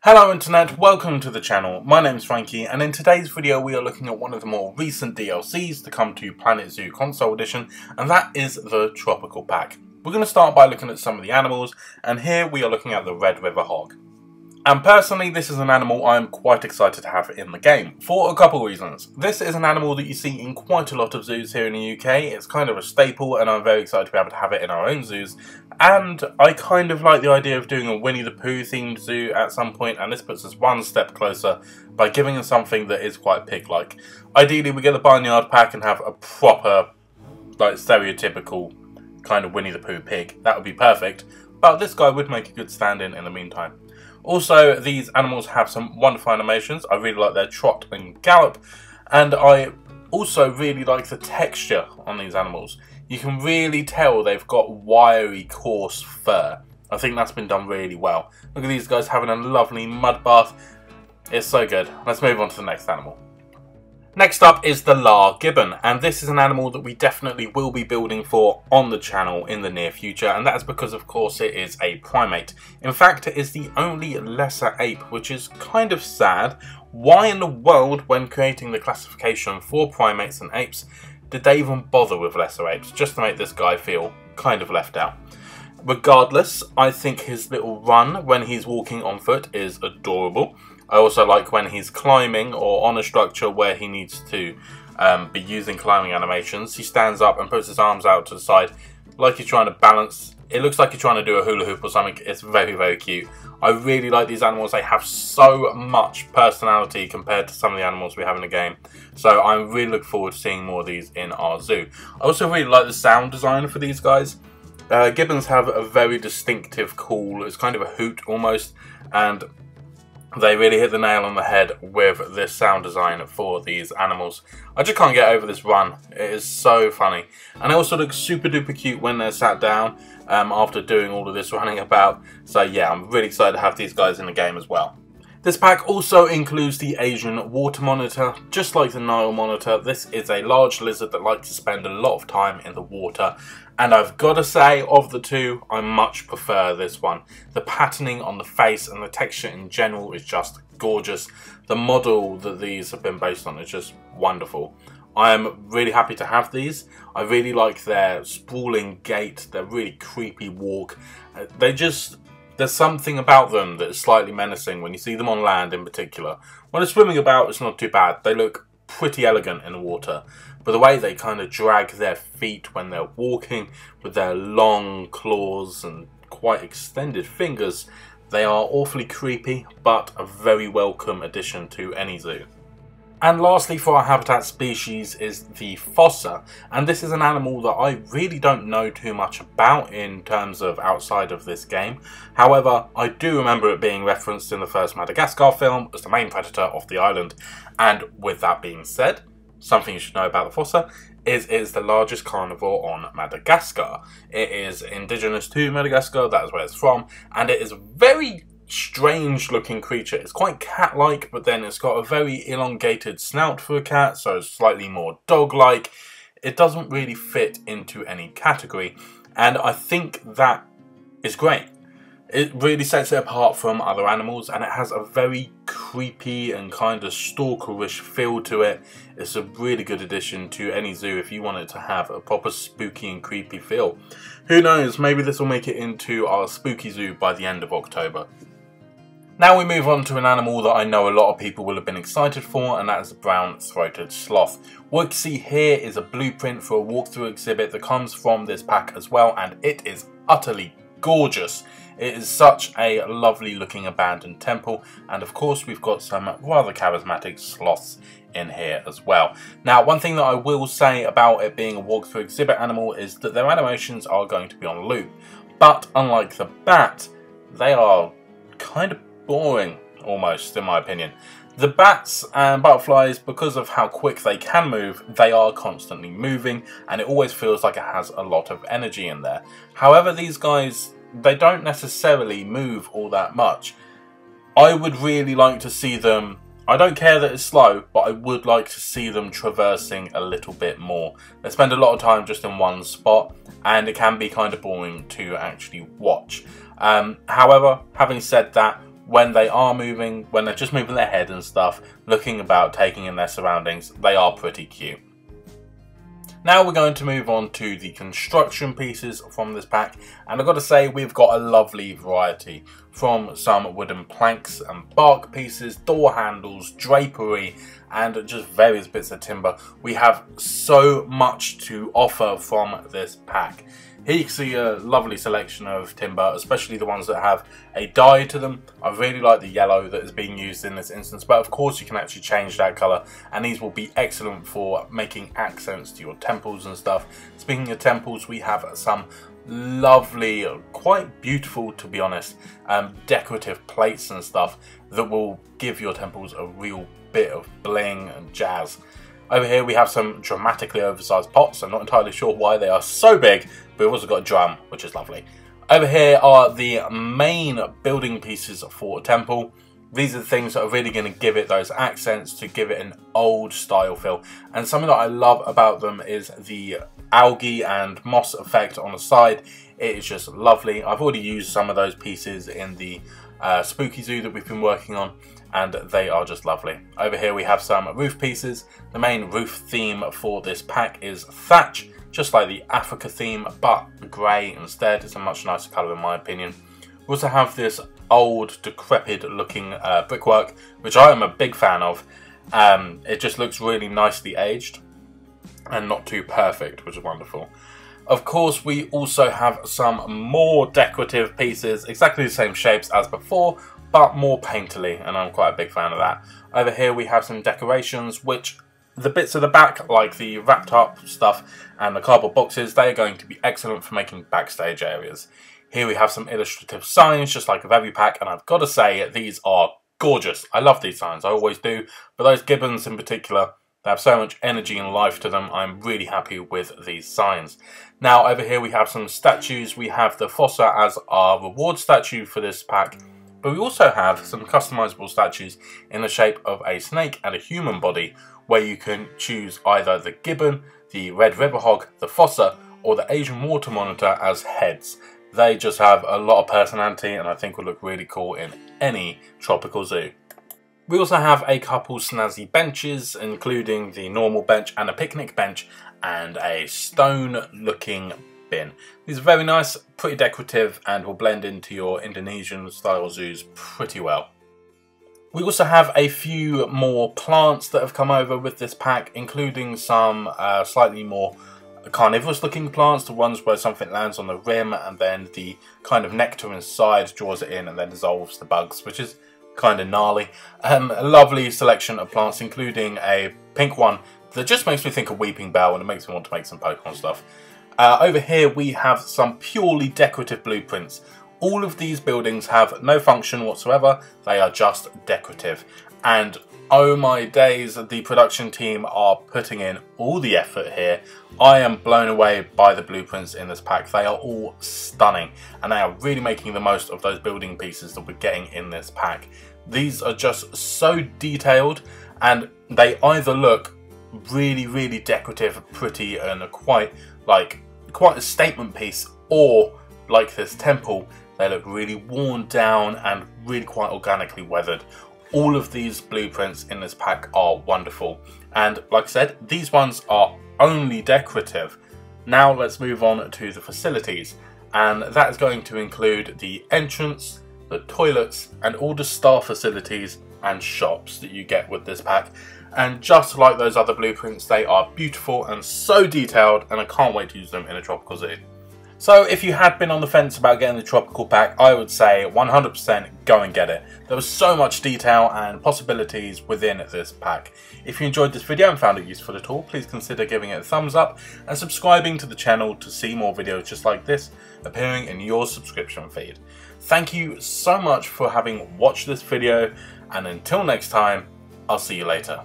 Hello Internet, welcome to the channel. My name's Frankie, and in today's video we are looking at one of the more recent DLCs to come to Planet Zoo Console Edition, and that is the Tropical Pack. We're going to start by looking at some of the animals, and here we are looking at the Red River Hog. And personally, this is an animal I'm quite excited to have in the game, for a couple of reasons. This is an animal that you see in quite a lot of zoos here in the UK, it's kind of a staple and I'm very excited to be able to have it in our own zoos. And I kind of like the idea of doing a Winnie the Pooh themed zoo at some point, and this puts us one step closer by giving us something that is quite pig-like. Ideally we get the Barnyard Pack and have a proper, like, stereotypical kind of Winnie the Pooh pig. That would be perfect, but this guy would make a good stand-in the meantime. Also, these animals have some wonderful animations. I really like their trot and gallop, and I also really like the texture on these animals. You can really tell they've got wiry, coarse fur. I think that's been done really well. Look at these guys having a lovely mud bath. It's so good. Let's move on to the next animal. Next up is the Gibbon, and this is an animal that we definitely will be building for on the channel in the near future, and that is because of course it is a primate. In fact, it is the only lesser ape, which is kind of sad. Why in the world, when creating the classification for primates and apes, did they even bother with lesser apes, just to make this guy feel kind of left out? Regardless, I think his little run when he's walking on foot is adorable. I also like when he's climbing or on a structure where he needs to be using climbing animations. He stands up and puts his arms out to the side like he's trying to balance. It looks like he's trying to do a hula hoop or something. It's very, very cute. I really like these animals. They have so much personality compared to some of the animals we have in the game. So I'm really looking forward to seeing more of these in our zoo. I also really like the sound design for these guys. Gibbons have a very distinctive call. It's kind of a hoot almost, and they really hit the nail on the head with this sound design for these animals. I just can't get over this run. It is so funny. And they also look super duper cute when they're sat down after doing all of this running about. So yeah, I'm really excited to have these guys in the game as well. This pack also includes the Asian water monitor. Just like the Nile monitor, this is a large lizard that likes to spend a lot of time in the water. And I've got to say, of the two, I much prefer this one. The patterning on the face and the texture in general is just gorgeous. The model that these have been based on is just wonderful. I am really happy to have these. I really like their sprawling gait, their really creepy walk. There's something about them that is slightly menacing when you see them on land in particular. When they're swimming about, it's not too bad. They look pretty elegant in the water. But the way they kind of drag their feet when they're walking with their long claws and quite extended fingers, they are awfully creepy, but a very welcome addition to any zoo. And lastly, for our habitat species is the fossa, and this is an animal that I really don't know too much about in terms of outside of this game. However, I do remember it being referenced in the first Madagascar film as the main predator of the island. And with that being said, something you should know about the fossa is it is the largest carnivore on Madagascar. It is indigenous to Madagascar, that is where it's from, and it is a very strange looking creature. It's quite cat-like, but then it's got a very elongated snout for a cat, so it's slightly more dog-like. It doesn't really fit into any category, and I think that is great. It really sets it apart from other animals, and it has a very creepy and kind of stalkerish feel to it. It's a really good addition to any zoo if you want it to have a proper spooky and creepy feel. Who knows, maybe this will make it into our spooky zoo by the end of October. Now we move on to an animal that I know a lot of people will have been excited for, and that is the brown-throated sloth. What you see here is a blueprint for a walkthrough exhibit that comes from this pack as well, and it is utterly gorgeous. It is such a lovely looking abandoned temple, and of course we've got some rather charismatic sloths in here as well. Now, one thing that I will say about it being a walkthrough exhibit animal is that their animations are going to be on loop, but unlike the bat, they are kind of boring almost, in my opinion. The bats and butterflies, because of how quick they can move, they are constantly moving, and it always feels like it has a lot of energy in there. However, these guys, they don't necessarily move all that much. I would really like to see them, I don't care that it's slow, but I would like to see them traversing a little bit more. They spend a lot of time just in one spot, and it can be kind of boring to actually watch. However, having said that, when they are moving, when they're just moving their head and stuff, looking about, taking in their surroundings, they are pretty cute. Now we're going to move on to the construction pieces from this pack, and I've got to say we've got a lovely variety, from some wooden planks and bark pieces, door handles, drapery, and just various bits of timber. We have so much to offer from this pack. Here you can see a lovely selection of timber, especially the ones that have a dye to them. I really like the yellow that is being used in this instance, but of course you can actually change that colour, and these will be excellent for making accents to your temples and stuff. Speaking of temples, we have some lovely, quite beautiful to be honest, decorative plates and stuff that will give your temples a real bit of bling and jazz. Over here we have some dramatically oversized pots. I'm not entirely sure why they are so big, but we've also got a drum, which is lovely. Over here are the main building pieces for a temple. These are the things that are really going to give it those accents, to give it an old style feel. And something that I love about them is the algae and moss effect on the side. It is just lovely. I've already used some of those pieces in the spooky zoo that we've been working on, and they are just lovely. Over here we have some roof pieces. The main roof theme for this pack is thatch, just like the Africa theme, but grey instead. It's a much nicer colour in my opinion. We also have this old, decrepit looking brickwork, which I am a big fan of. It just looks really nicely aged and not too perfect, which is wonderful. Of course, we also have some more decorative pieces, exactly the same shapes as before, but more painterly, and I'm quite a big fan of that. Over here we have some decorations, which the bits at the back, like the wrapped up stuff and the cardboard boxes, they are going to be excellent for making backstage areas. Here we have some illustrative signs, just like with every pack, and I've got to say, these are gorgeous. I love these signs, I always do, but those Gibbons in particular, they have so much energy and life to them. I'm really happy with these signs. Now over here we have some statues. We have the Fossa as our reward statue for this pack, but we also have some customizable statues in the shape of a snake and a human body, where you can choose either the Gibbon, the red River Hog, the Fossa, or the Asian water monitor as heads. They just have a lot of personality, and I think will look really cool in any tropical zoo. We also have a couple snazzy benches, including the normal bench and a picnic bench, and a stone looking bin. These are very nice, pretty decorative, and will blend into your Indonesian style zoos pretty well. We also have a few more plants that have come over with this pack, including some slightly more carnivorous looking plants, the ones where something lands on the rim and then the kind of nectar inside draws it in and then dissolves the bugs, which is kind of gnarly. A lovely selection of plants, including a pink one that just makes me think of Weeping Bell, and it makes me want to make some Pokemon stuff. Over here we have some purely decorative blueprints. All of these buildings have no function whatsoever, they are just decorative. And oh my days, the production team are putting in all the effort here. I am blown away by the blueprints in this pack. They are all stunning, and they are really making the most of those building pieces that we're getting in this pack. These are just so detailed, and they either look really, really decorative, pretty, and quite a statement piece, or like this temple, they look really worn down and really quite organically weathered. All of these blueprints in this pack are wonderful, and like I said, these ones are only decorative. Now let's move on to the facilities, and that is going to include the entrance, the toilets, and all the staff facilities and shops that you get with this pack. And just like those other blueprints, they are beautiful and so detailed, and I can't wait to use them in a tropical zoo. So if you had been on the fence about getting the tropical pack, I would say 100% go and get it. There was so much detail and possibilities within this pack. If you enjoyed this video and found it useful at all, please consider giving it a thumbs up and subscribing to the channel to see more videos just like this appearing in your subscription feed. Thank you so much for having watched this video, and until next time, I'll see you later.